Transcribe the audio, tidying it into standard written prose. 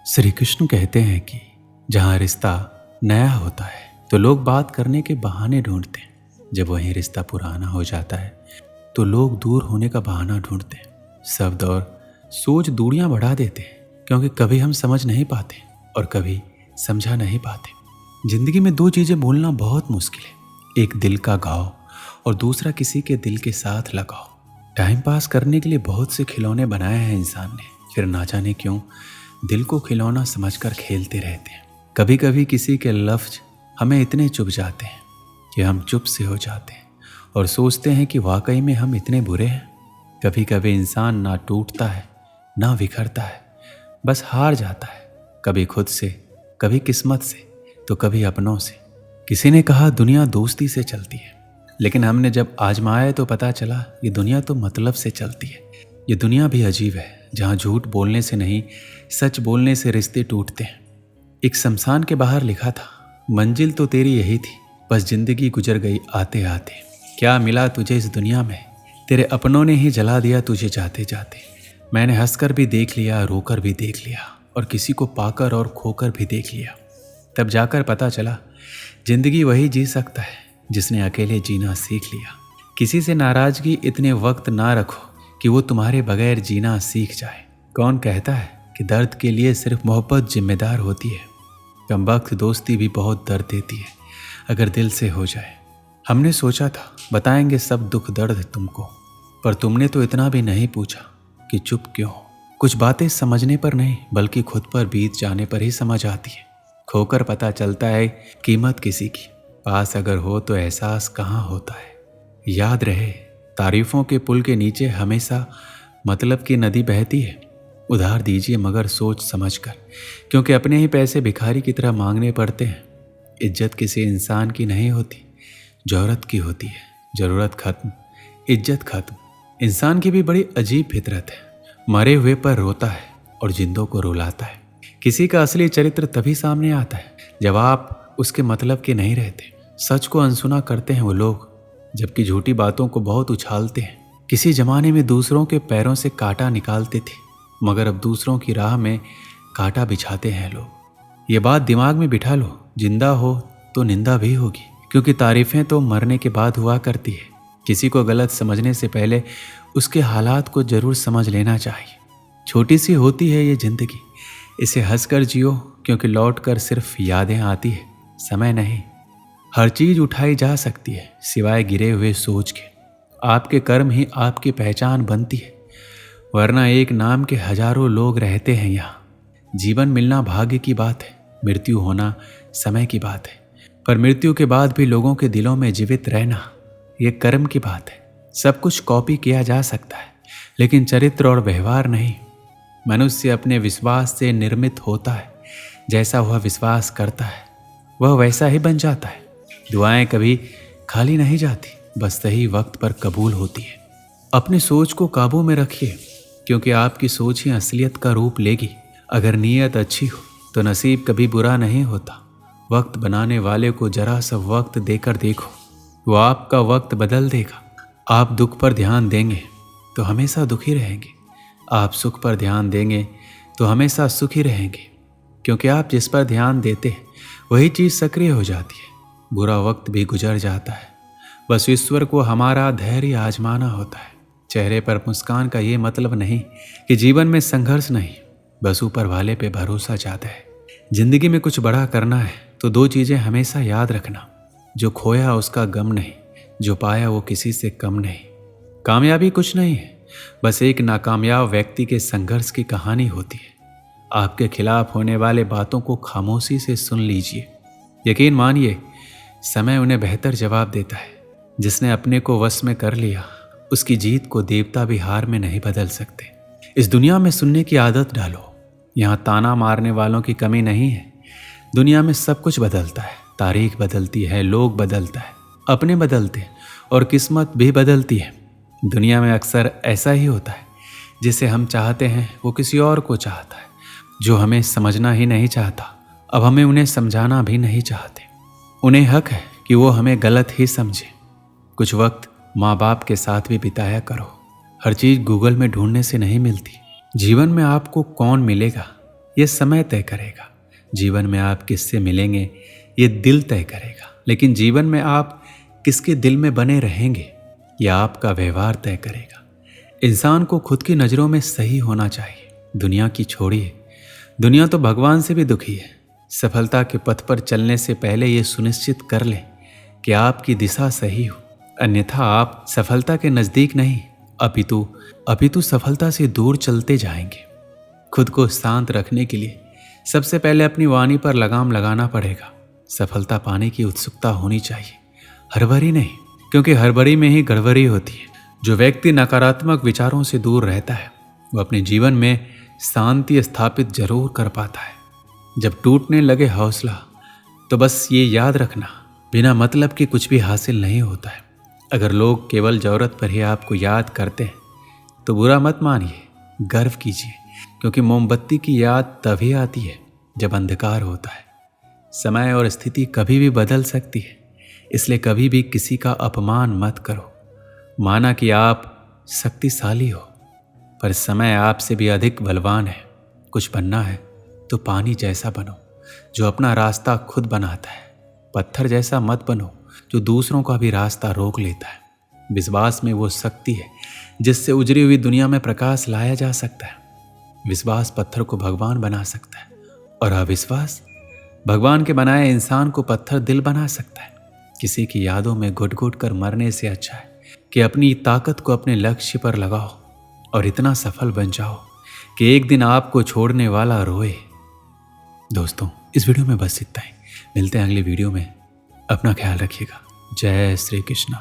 श्री कृष्ण कहते हैं कि जहाँ रिश्ता नया होता है तो लोग बात करने के बहाने ढूंढते हैं। जब वहीं रिश्ता पुराना हो जाता है तो लोग दूर होने का बहाना ढूंढते हैं। शब्द और सोच दूरियां बढ़ा देते हैं, क्योंकि कभी हम समझ नहीं पाते और कभी समझा नहीं पाते। जिंदगी में दो चीजें भूलना बहुत मुश्किल है, एक दिल का घाव और दूसरा किसी के दिल के साथ लगाव। टाइम पास करने के लिए बहुत से खिलौने बनाए हैं इंसान ने, फिर ना जाने क्यों दिल को खिलौना समझकर खेलते रहते हैं। कभी कभी किसी के लफ्ज हमें इतने चुभ जाते हैं कि हम चुप से हो जाते हैं और सोचते हैं कि वाकई में हम इतने बुरे हैं। कभी कभी इंसान ना टूटता है ना बिखरता है, बस हार जाता है, कभी खुद से, कभी किस्मत से, तो कभी अपनों से। किसी ने कहा दुनिया दोस्ती से चलती है, लेकिन हमने जब आजमाया तो पता चला ये दुनिया तो मतलब से चलती है। ये दुनिया भी अजीब है, जहाँ झूठ बोलने से नहीं सच बोलने से रिश्ते टूटते हैं। एक शमशान के बाहर लिखा था, मंजिल तो तेरी यही थी, बस जिंदगी गुजर गई आते आते। क्या मिला तुझे इस दुनिया में, तेरे अपनों ने ही जला दिया तुझे जाते जाते। मैंने हंसकर भी देख लिया, रोकर भी देख लिया, और किसी को पाकर और खोकर भी देख लिया। तब जाकर पता चला जिंदगी वही जी सकता है जिसने अकेले जीना सीख लिया। किसी से नाराजगी इतने वक्त ना रखो कि वो तुम्हारे बगैर जीना सीख जाए। कौन कहता है कि दर्द के लिए सिर्फ मोहब्बत जिम्मेदार होती है। कमबख्त दोस्ती भी बहुत दर्द देती है अगर दिल से हो जाए। हमने सोचा था बताएंगे सब दुख दर्द तुमको, पर तुमने तो इतना भी नहीं पूछा कि चुप क्यों हो। कुछ बातें समझने पर नहीं बल्कि खुद पर बीत जाने पर ही समझ आती है। खोकर पता चलता है कीमत किसी की, पास अगर हो तो एहसास कहाँ होता है। याद रहे तारीफों के पुल के नीचे हमेशा मतलब की नदी बहती है। उधार दीजिए मगर सोच समझकर, क्योंकि अपने ही पैसे भिखारी की तरह मांगने पड़ते हैं। इज्जत किसी इंसान की नहीं होती, जरूरत की होती है। जरूरत खत्म, इज्जत खत्म। इंसान की भी बड़ी अजीब फितरत है, मरे हुए पर रोता है और जिंदों को रुलाता है। किसी का असली चरित्र तभी सामने आता है जब आप उसके मतलब के नहीं रहते। सच को अनसुना करते हैं वो लोग, जबकि झूठी बातों को बहुत उछालते हैं। किसी जमाने में दूसरों के पैरों से कांटा निकालते थे, मगर अब दूसरों की राह में कांटा बिछाते हैं लोग। ये बात दिमाग में बिठा लो, जिंदा हो तो निंदा भी होगी, क्योंकि तारीफें तो मरने के बाद हुआ करती है। किसी को गलत समझने से पहले उसके हालात को जरूर समझ लेना चाहिए। छोटी सी होती है ये जिंदगी, इसे हंसकर जियो, क्योंकि लौट कर सिर्फ यादें आती है, समय नहीं। हर चीज उठाई जा सकती है सिवाय गिरे हुए सोच के। आपके कर्म ही आपकी पहचान बनती है, वरना एक नाम के हजारों लोग रहते हैं यहाँ। जीवन मिलना भाग्य की बात है, मृत्यु होना समय की बात है, पर मृत्यु के बाद भी लोगों के दिलों में जीवित रहना ये कर्म की बात है। सब कुछ कॉपी किया जा सकता है, लेकिन चरित्र और व्यवहार नहीं। मनुष्य अपने विश्वास से निर्मित होता है, जैसा वह विश्वास करता है वह वैसा ही बन जाता है। दुआएं कभी खाली नहीं जाती, बस सही वक्त पर कबूल होती है। अपनी सोच को काबू में रखिए, क्योंकि आपकी सोच ही असलियत का रूप लेगी। अगर नीयत अच्छी हो तो नसीब कभी बुरा नहीं होता। वक्त बनाने वाले को जरा सा वक्त देकर देखो, वो आपका वक्त बदल देगा। आप दुख पर ध्यान देंगे तो हमेशा दुखी रहेंगे, आप सुख पर ध्यान देंगे तो हमेशा सुखी रहेंगे, क्योंकि आप जिस पर ध्यान देते हैं वही चीज़ सक्रिय हो जाती है। बुरा वक्त भी गुजर जाता है, बस ईश्वर को हमारा धैर्य आजमाना होता है। चेहरे पर मुस्कान का ये मतलब नहीं कि जीवन में संघर्ष नहीं, बस ऊपर वाले पे भरोसा ज़्यादा है। जिंदगी में कुछ बड़ा करना है तो दो चीज़ें हमेशा याद रखना, जो खोया उसका गम नहीं, जो पाया वो किसी से कम नहीं। कामयाबी कुछ नहीं है, बस एक नाकामयाब व्यक्ति के संघर्ष की कहानी होती है। आपके खिलाफ होने वाले बातों को खामोशी से सुन लीजिए, यकीन मानिए समय उन्हें बेहतर जवाब देता है। जिसने अपने को वश में कर लिया उसकी जीत को देवता भी हार में नहीं बदल सकते। इस दुनिया में सुनने की आदत डालो, यहाँ ताना मारने वालों की कमी नहीं है। दुनिया में सब कुछ बदलता है, तारीख बदलती है, लोग बदलता है, अपने बदलते हैं और किस्मत भी बदलती है। दुनिया में अक्सर ऐसा ही होता है, जिसे हम चाहते हैं वो किसी और को चाहता है। जो हमें समझना ही नहीं चाहता अब हमें उन्हें समझाना भी नहीं चाहते। उन्हें हक है कि वो हमें गलत ही समझे। कुछ वक्त माँ बाप के साथ भी बिताया करो। हर चीज़ गूगल में ढूंढने से नहीं मिलती। जीवन में आपको कौन मिलेगा ये समय तय करेगा। जीवन में आप किससे मिलेंगे ये दिल तय करेगा। लेकिन जीवन में आप किसके दिल में बने रहेंगे यह आपका व्यवहार तय करेगा। इंसान को खुद की नज़रों में सही होना चाहिए। दुनिया की छोड़िए, दुनिया तो भगवान से भी दुखी है। सफलता के पथ पर चलने से पहले ये सुनिश्चित कर लें कि आपकी दिशा सही हो, अन्यथा आप सफलता के नज़दीक नहीं अपितु सफलता से दूर चलते जाएंगे। खुद को शांत रखने के लिए सबसे पहले अपनी वाणी पर लगाम लगाना पड़ेगा। सफलता पाने की उत्सुकता होनी चाहिए, हड़बड़ी नहीं, क्योंकि हड़बड़ी में ही गड़बड़ी होती है। जो व्यक्ति नकारात्मक विचारों से दूर रहता है वो अपने जीवन में शांति स्थापित जरूर कर पाता है। जब टूटने लगे हौसला तो बस ये याद रखना, बिना मतलब के कुछ भी हासिल नहीं होता है। अगर लोग केवल ज़रूरत पर ही आपको याद करते हैं तो बुरा मत मानिए, गर्व कीजिए, क्योंकि मोमबत्ती की याद तभी आती है जब अंधकार होता है। समय और स्थिति कभी भी बदल सकती है, इसलिए कभी भी किसी का अपमान मत करो। माना कि आप शक्तिशाली हो, पर समय आपसे भी अधिक बलवान है। कुछ बनना है तो पानी जैसा बनो जो अपना रास्ता खुद बनाता है। पत्थर जैसा मत बनो जो दूसरों का भी रास्ता रोक लेता है। विश्वास में वो शक्ति है जिससे उजड़ी हुई दुनिया में प्रकाश लाया जा सकता है। विश्वास पत्थर को भगवान बना सकता है और अविश्वास भगवान के बनाए इंसान को पत्थर दिल बना सकता है। किसी की यादों में घुट घुट कर मरने से अच्छा है कि अपनी ताकत को अपने लक्ष्य पर लगाओ और इतना सफल बन जाओ कि एक दिन आपको छोड़ने वाला रोए। दोस्तों, इस वीडियो में बस इतना ही। मिलते हैं अगली वीडियो में। अपना ख्याल रखिएगा। जय श्री कृष्ण।